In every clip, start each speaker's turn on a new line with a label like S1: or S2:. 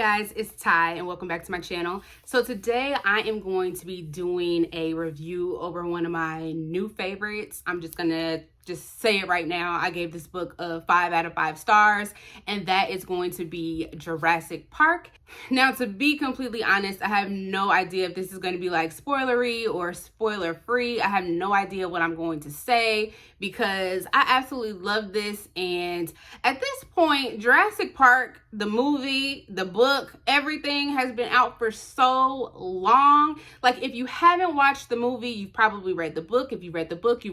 S1: guys, it's Ty and welcome back to my channel. So today I am going to be doing a review over one of my new favorites. I'm just gonna say it right now. I gave this book a 5 out of 5 stars, and that is going to be Jurassic Park. Now, to be completely honest, I have no idea if this is going to be like spoilery or spoiler free. I have no idea what I'm going to say because I absolutely love this. And at this point, Jurassic Park, the movie, the book, everything has been out for so long. Like, if you haven't watched the movie, you've probably read the book. If you read the book,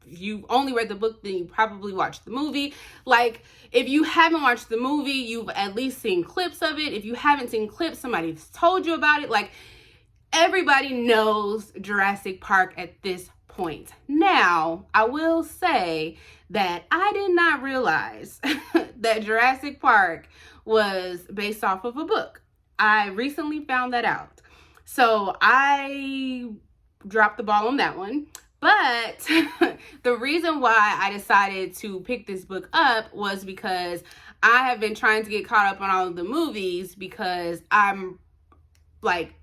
S1: you only read the book, then you probably watched the movie. Like, if you haven't watched the movie, you've at least seen clips of it. If you haven't seen clips, somebody's told you about it. Like, everybody knows Jurassic Park at this point. Now, I will say that I did not realize that Jurassic Park was based off of a book. I recently found that out. So I dropped the ball on that one. But the reason why I decided to pick this book up was because I have been trying to get caught up on all of the movies because I'm like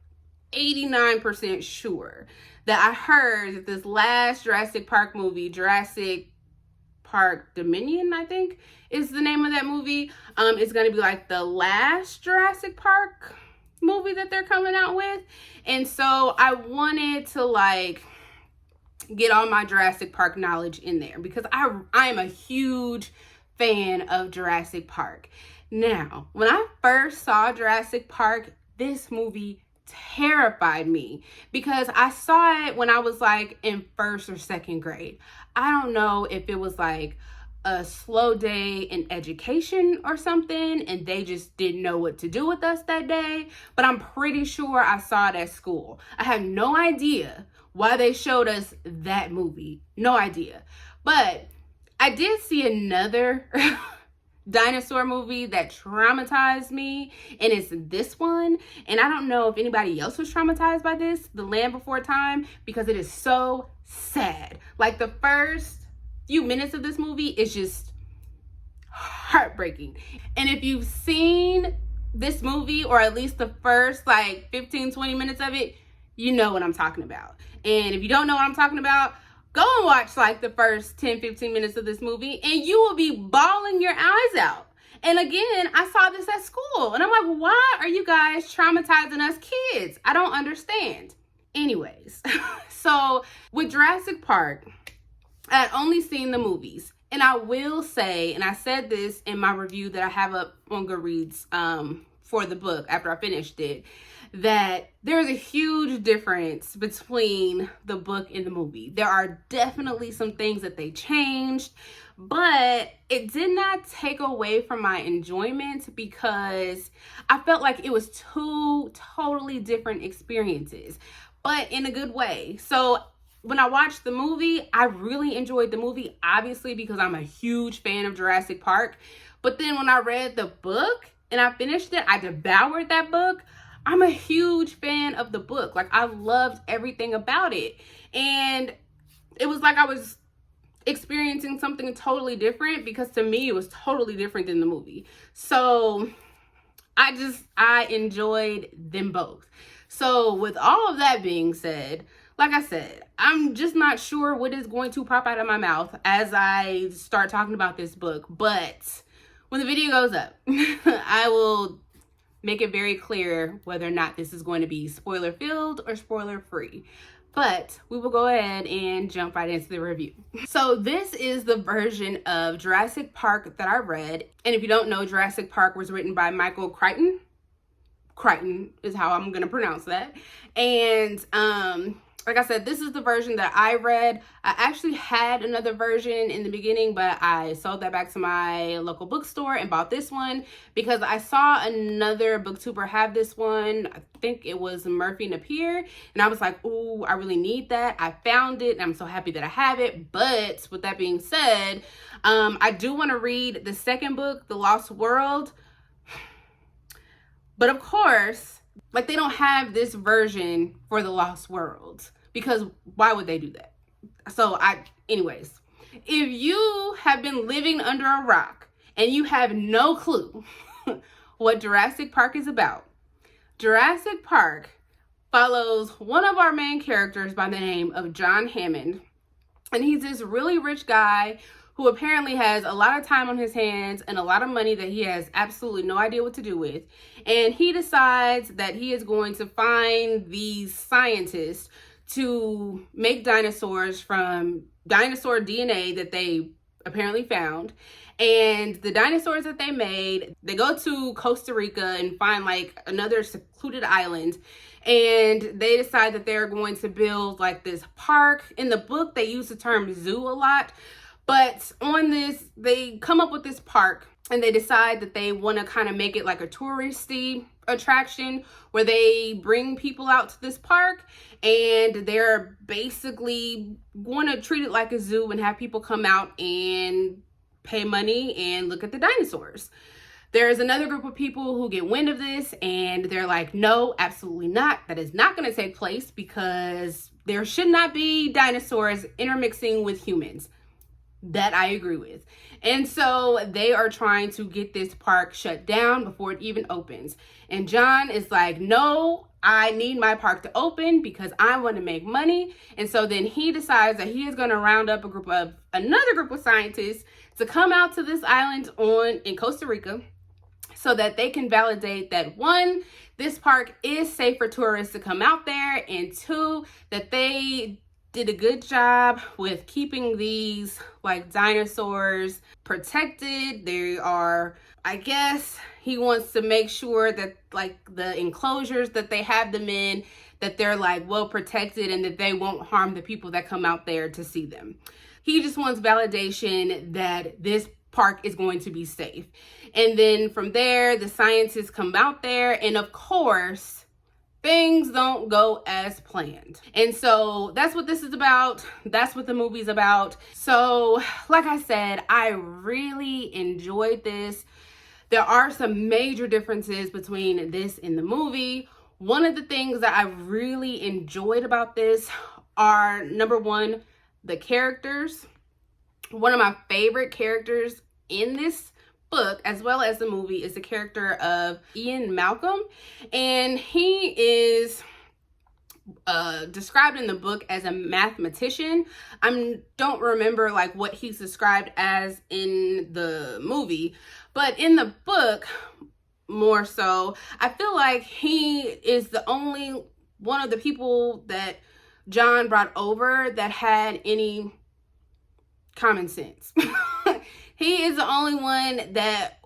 S1: 89% sure that I heard that this last Jurassic Park movie, Jurassic Park Dominion, I think is the name of that movie, is going to be like the last Jurassic Park movie that they're coming out with. And so I wanted to like get all my Jurassic Park knowledge in there because I am a huge fan of Jurassic Park. Now, when I first saw Jurassic Park, this movie terrified me because I saw it when I was like in 1st or 2nd grade. I don't know if it was like a slow day in education or something and they just didn't know what to do with us that day, but I'm pretty sure I saw it at school. I have no idea why they showed us that movie. No idea. But I did see another dinosaur movie that traumatized me, and it's this one. And I don't know if anybody else was traumatized by this, The Land Before Time, because it is so sad. Like, the first few minutes of this movie is just heartbreaking. And if you've seen this movie, or at least the first like 15-20 minutes of it, you know what I'm talking about. And if you don't know what I'm talking about, go and watch like the first 10-15 minutes of this movie and you will be bawling your eyes out. And again, I saw this at school and I'm like, why are you guys traumatizing us kids? I don't understand. Anyways, so with Jurassic Park, I had only seen the movies. And I will say, and I said this in my review that I have up on Goodreads for the book after I finished it, that there's a huge difference between the book and the movie. There are definitely some things that they changed, but it did not take away from my enjoyment because I felt like it was two totally different experiences, but in a good way. So when I watched the movie, I really enjoyed the movie, obviously because I'm a huge fan of Jurassic Park. But then when I read the book and I finished it, I devoured that book. I'm a huge fan of the book. Like, I loved everything about it. And it was like I was experiencing something totally different because to me, it was totally different than the movie. So I enjoyed them both. So with all of that being said, like I said, I'm just not sure what is going to pop out of my mouth as I start talking about this book. But when the video goes up, I will make it very clear whether or not this is going to be spoiler filled or spoiler free. But we will go ahead and jump right into the review. So this is the version of Jurassic Park that I read. And if you don't know, Jurassic Park was written by Michael Crichton. Crichton is how I'm going to pronounce that. And like I said, this is the version that I read. I actually had another version in the beginning, but I sold that back to my local bookstore and bought this one because I saw another booktuber have this one. I think it was Murphy Napier. And I was like, ooh, I really need that. I found it and I'm so happy that I have it. But with that being said, I do want to read the second book, The Lost World. But of course, like, they don't have this version for The Lost World because why would they do that? So anyways, if you have been living under a rock and you have no clue what Jurassic Park is about. Jurassic Park follows one of our main characters by the name of John Hammond. And he's this really rich guy who apparently has a lot of time on his hands and a lot of money that he has absolutely no idea what to do with. And he decides that he is going to find these scientists to make dinosaurs from dinosaur DNA that they apparently found. And the dinosaurs that they made, they go to Costa Rica and find like another secluded island. And they decide that they're going to build like this park. In the book, they use the term zoo a lot. But on this, they come up with this park and they decide that they want to kind of make it like a touristy attraction where they bring people out to this park and they're basically going to treat it like a zoo and have people come out and pay money and look at the dinosaurs. There's another group of people who get wind of this and they're like, no, absolutely not. That is not going to take place because there should not be dinosaurs intermixing with humans. That I agree with. And so they are trying to get this park shut down before it even opens. And John is like, no, I need my park to open because I want to make money. And so then he decides that he is going to round up another group of scientists to come out to this island in Costa Rica so that they can validate that, one, this park is safe for tourists to come out there, and two, that they did a good job with keeping these like dinosaurs protected. They are, I guess he wants to make sure that like the enclosures that they have them in, that they're like well protected and that they won't harm the people that come out there to see them. He just wants validation that this park is going to be safe. And then from there, the scientists come out there, and of course, things don't go as planned. And so that's what this is about. That's what the movie's about. So like I said, I really enjoyed this. There are some major differences between this and the movie. One of the things that I really enjoyed about this are, number one, the characters. One of my favorite characters in this book as well as the movie is the character of Ian Malcolm, and he is described in the book as a mathematician. I don't remember like what he's described as in the movie, but in the book more so, I feel like he is the only one of the people that John brought over that had any common sense. He is the only one that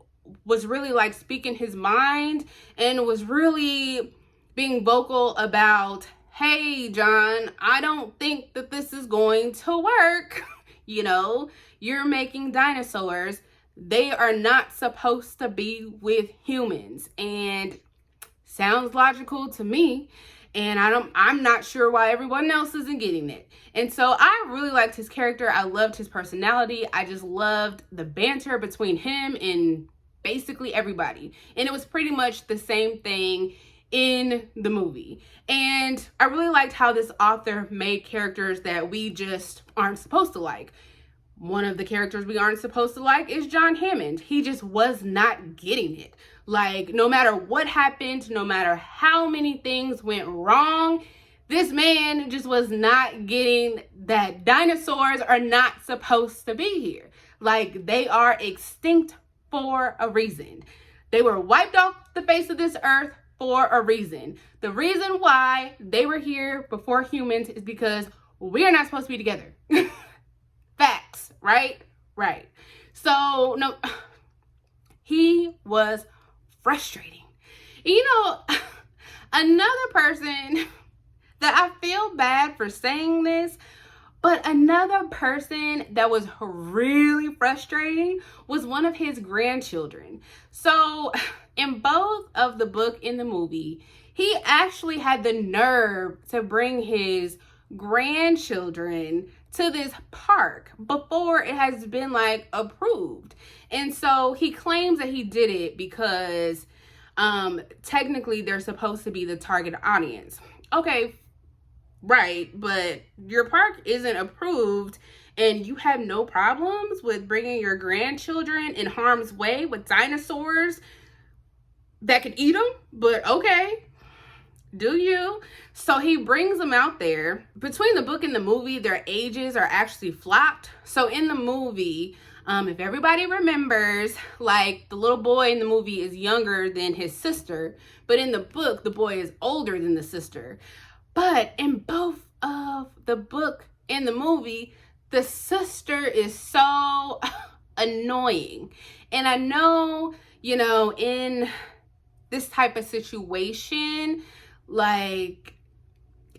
S1: was really like speaking his mind and was really being vocal about, hey, John, I don't think that this is going to work. You know, you're making dinosaurs. They are not supposed to be with humans. And sounds logical to me. And I'm not sure why everyone else isn't getting it. And so I really liked his character. I loved his personality. I just loved the banter between him and basically everybody. And it was pretty much the same thing in the movie. And I really liked how this author made characters that we just aren't supposed to like. One of the characters we aren't supposed to like is John Hammond. He just was not getting it. Like, no matter what happened, no matter how many things went wrong, this man just was not getting that dinosaurs are not supposed to be here. Like, they are extinct for a reason. They were wiped off the face of this earth for a reason. The reason why they were here before humans is because we are not supposed to be together. Facts, right? Right. So, no, he was frustrating. You know, another person that I feel bad for saying this, but another person that was really frustrating was one of his grandchildren. So in both of the book and the movie, he actually had the nerve to bring his grandchildren to this park before it has been like approved. And so he claims that he did it because technically they're supposed to be the target audience. Okay, right, but your park isn't approved and you have no problems with bringing your grandchildren in harm's way with dinosaurs. that could eat them, but okay. Do you? So he brings them out there. Between the book and the movie, their ages are actually flopped. So in the movie, if everybody remembers, like the little boy in the movie is younger than his sister, but in the book, the boy is older than the sister. But in both of the book and the movie, the sister is so annoying. And I know, you know, in this type of situation, like,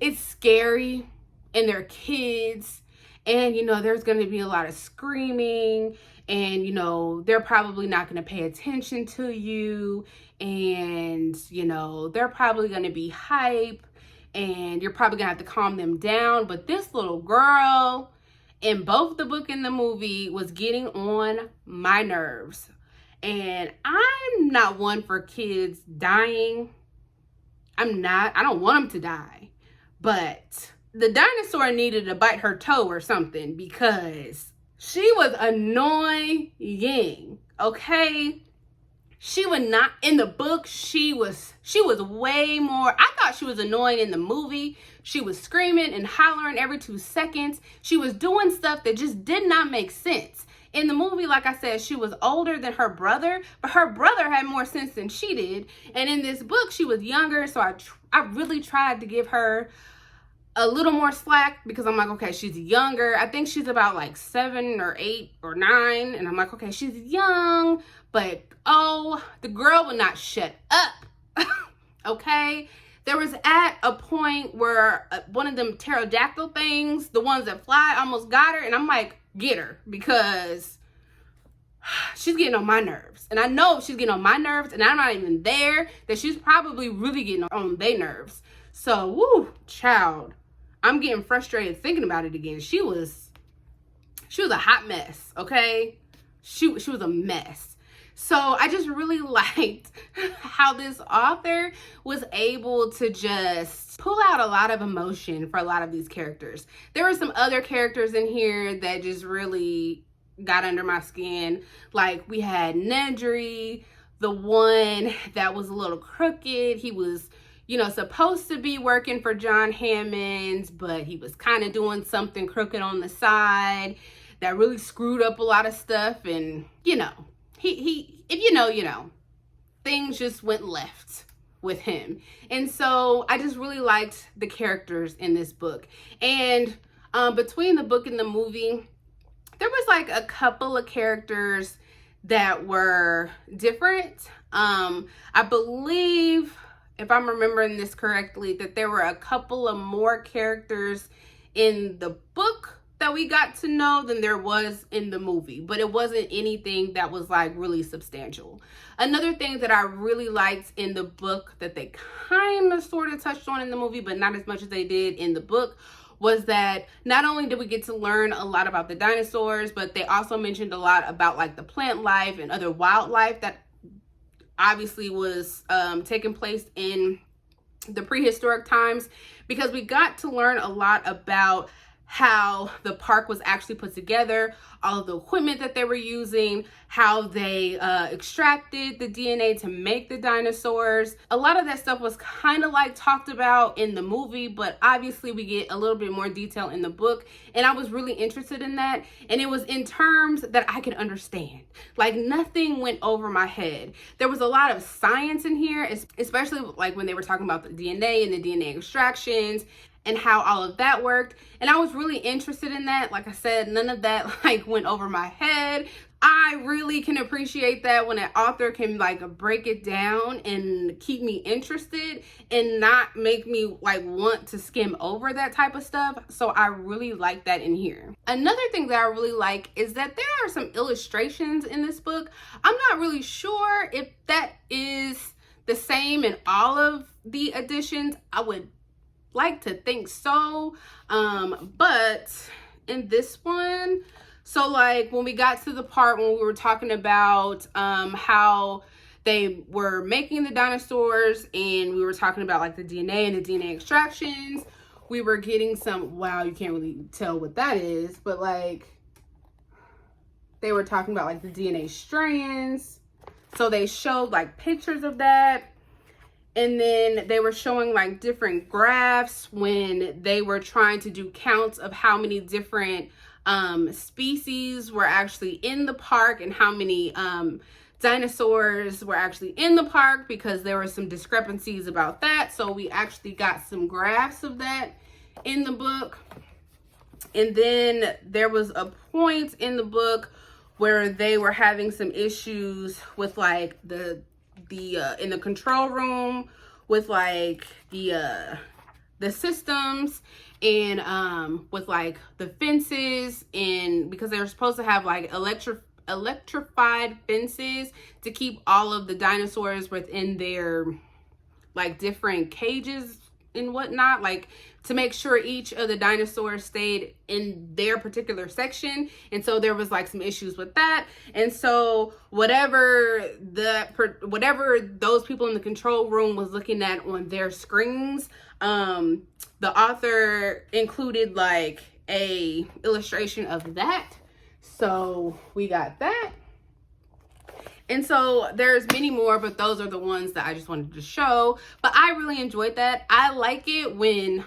S1: it's scary and they're kids, and you know there's going to be a lot of screaming, and you know they're probably not going to pay attention to you, and you know they're probably going to be hype, and you're probably going to have to calm them down. But this little girl in both the book and the movie was getting on my nerves, and I'm not one for kids dying. I don't want them to die, but the dinosaur needed to bite her toe or something because she was annoying, okay? She was not, in the book, she was way more, I thought she was annoying in the movie. She was screaming and hollering every 2 seconds. She was doing stuff that just did not make sense. In the movie, like I said, she was older than her brother, but her brother had more sense than she did. And in this book, she was younger, so I really tried to give her a little more slack because I'm like, okay, she's younger. I think she's about like 7 or 8 or 9. And I'm like, okay, she's young, but oh, the girl would not shut up. Okay? There was at a point where one of them pterodactyl things, the ones that fly, almost got her. And I'm like, get her, because she's getting on my nerves. And I know she's getting on my nerves, and I'm not even there, that she's probably really getting on their nerves. So, woo, child, I'm getting frustrated thinking about it again. She was a hot mess, okay? She was a mess. So I just really liked how this author was able to just pull out a lot of emotion for a lot of these characters. There were some other characters in here that just really got under my skin. Like, we had Nedry, the one that was a little crooked. He was, you know, supposed to be working for John Hammond's, but he was kind of doing something crooked on the side that really screwed up a lot of stuff. And, you know, he if you know, you know, things just went left with him. And so I just really liked the characters in this book. And between the book and the movie, there was like a couple of characters that were different. I believe, if I'm remembering this correctly, that there were a couple of more characters in the book that we got to know than there was in the movie, but it wasn't anything that was like really substantial. Another thing that I really liked in the book that they kind of sort of touched on in the movie, but not as much as they did in the book, was that not only did we get to learn a lot about the dinosaurs, but they also mentioned a lot about like the plant life and other wildlife that obviously was taking place in the prehistoric times, because we got to learn a lot about how the park was actually put together, all of the equipment that they were using, how they extracted the DNA to make the dinosaurs. A lot of that stuff was kind of like talked about in the movie, but obviously we get a little bit more detail in the book, and I was really interested in that, and it was in terms that I could understand. Like, nothing went over my head. There was a lot of science in here, especially like when they were talking about the DNA and the DNA extractions and how all of that worked. And I was really interested in that. Like I said, none of that like went over my head. I really can appreciate that when an author can like break it down and keep me interested and not make me like want to skim over that type of stuff. So I really like that in here. Another thing that I really like is that there are some illustrations in this book. I'm not really sure if that is the same in all of the editions. I would like to think so, but in this one, so like when we got to the part when we were talking about how they were making the dinosaurs, and we were talking about like the DNA and the DNA extractions, we were getting some, wow, you can't really tell what that is, but like they were talking about like the DNA strands. So they showed like pictures of that. And then they were showing like different graphs when they were trying to do counts of how many different species were actually in the park and how many dinosaurs were actually in the park, because there were some discrepancies about that. So we actually got some graphs of that in the book. And then there was a point in the book where they were having some issues with like the in the control room with like the systems and with like the fences, and because they were supposed to have like electrified fences to keep all of the dinosaurs within their like different cages and whatnot, like to make sure each of the dinosaurs stayed in their particular section. And so there was like some issues with that. And so whatever those people in the control room was looking at on their screens, the author included like a illustration of that. So we got that. And so there's many more, but those are the ones that I just wanted to show. But I really enjoyed that. I like it when,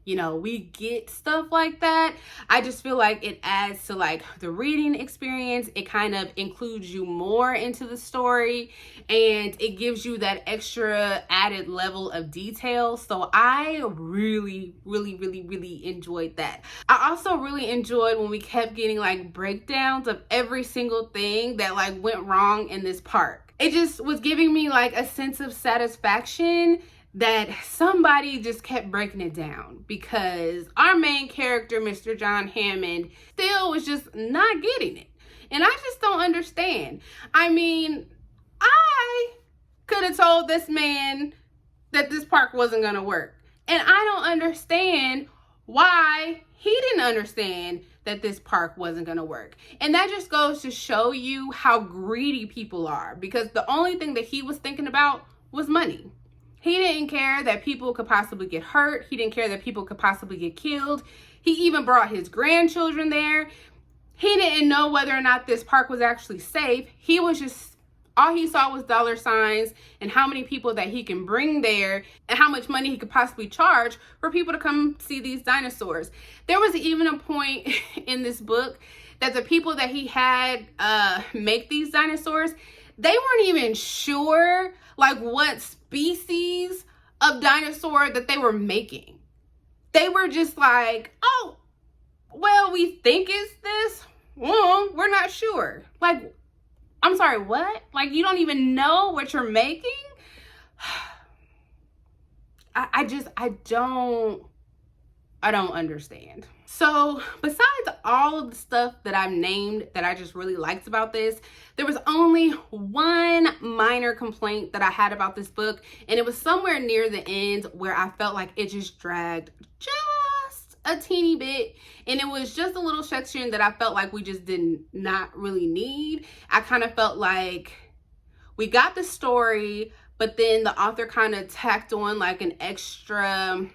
S1: you know, we get stuff like that. I just feel like it adds to like the reading experience. It kind of includes you more into the story, and it gives you that extra added level of detail. So I really enjoyed that. I also really enjoyed when we kept getting like breakdowns of every single thing that like went wrong in this park. It just was giving me like a sense of satisfaction that somebody just kept breaking it down, because our main character, Mr. John Hammond, still was just not getting it. And I just don't understand. I mean, I could have told this man that this park wasn't going to work. And I don't understand why he didn't understand that this park wasn't going to work. And that just goes to show you how greedy people are, because the only thing that he was thinking about was money. He didn't care that people could possibly get hurt. He didn't care that people could possibly get killed. He even brought his grandchildren there. He didn't know whether or not this park was actually safe. He was just, all he saw was dollar signs and how many people that he can bring there and how much money he could possibly charge for people to come see these dinosaurs. There was even a point in this book that the people that he had make these dinosaurs, they weren't even sure like what species of dinosaur that they were making. They were just like, oh, well, we think it's this. Well, we're not sure. Like, I'm sorry, what? Like, you don't even know what you're making? I don't understand. So besides all of the stuff that I've named that I just really liked about this, there was only one minor complaint that I had about this book, and it was somewhere near the end where I felt like it just dragged just a teeny bit, and it was just a little section that I felt like we just did not really need. I kind of felt like we got the story, but then the author kind of tacked on like an extra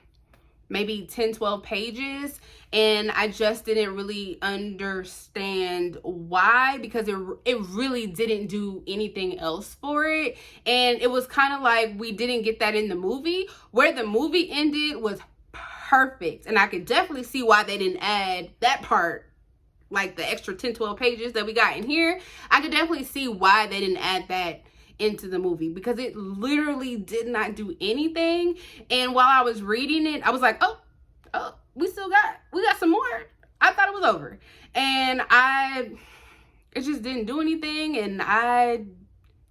S1: maybe 10-12 pages, and I just didn't really understand why, because it really didn't do anything else for it. And it was kind of like we didn't get that in the movie. Where the movie ended was perfect, and I could definitely see why they didn't add that part, like the extra 10-12 pages that we got in here. I could definitely see why they didn't add that into the movie, because it literally did not do anything. And while I was reading it, I was like, oh, we got some more. I thought it was over, and it just didn't do anything, and I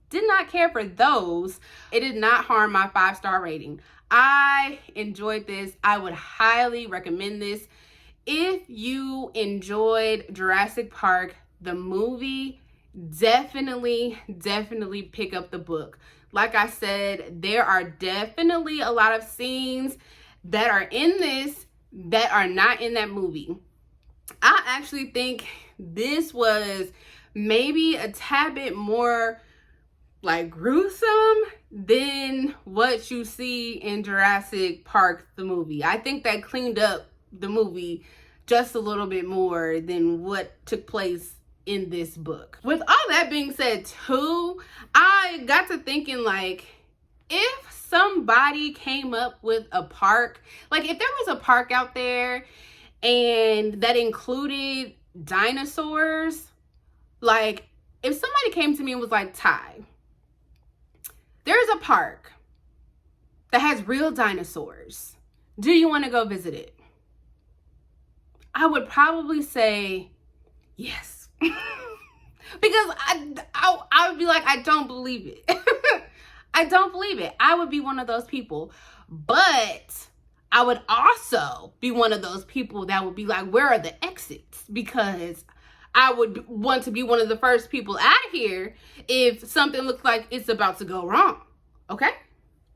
S1: did not care for those. It did not harm my 5-star rating. I enjoyed this. I would highly recommend this. If you enjoyed Jurassic Park, the movie, definitely pick up the book. Like I said, there are definitely a lot of scenes that are in this that are not in that movie. I actually think this was maybe a tad bit more like gruesome than what you see in Jurassic Park, the movie. I think that cleaned up the movie just a little bit more than what took place in this book. With all that being said too, I got to thinking, like, if somebody came up with a park, like if there was a park out there and that included dinosaurs, like if somebody came to me and was like, Ty, there's a park that has real dinosaurs, do you want to go visit it? I would probably say yes. Because I would be like, I don't believe it. I don't believe it. I would be one of those people. But I would also be one of those people that would be like, where are the exits? Because I would want to be one of the first people out of here if something looks like it's about to go wrong. Okay?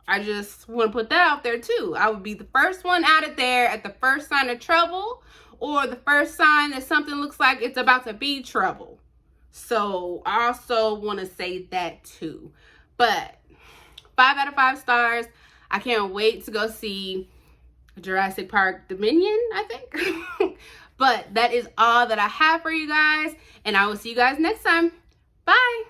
S1: I just want to put that out there too. I would be the first one out of there at the first sign of trouble, or the first sign that something looks like it's about to be trouble. So I also want to say that too. But 5 out of 5 stars. I can't wait to go see Jurassic Park Dominion, I think. But that is all that I have for you guys. And I will see you guys next time. Bye.